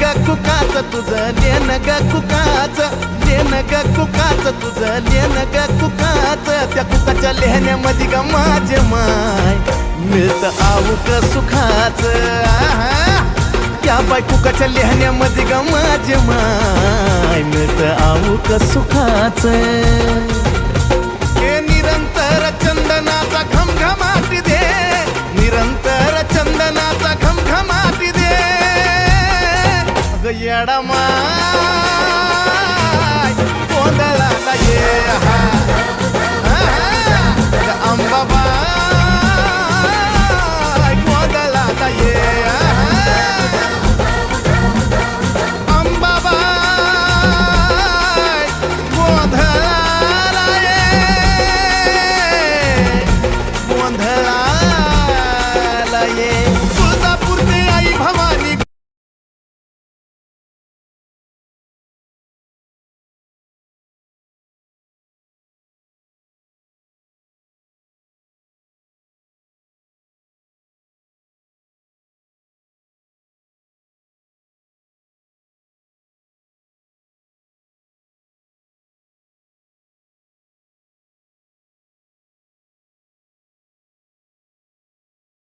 ग कुकाच तुझं लेन ग कुकाच लेन ग कुकाच तुझं लेन ग कुकाच त्या कुकाच्या लेहण्यामध्ये ग माझे माय मिळतं आऊक सुखाच त्या बाय कुकाच्या लेहण्यामध्ये ग माझे माय मिळतं आऊक सुखाच हे निरंतर चंदनाचा घमघमाटी दे निरंतर चंदनाचा घमघमाटी दे अगं येडा माय गोंधळाला ये अंबाबाई गोंधळाला ये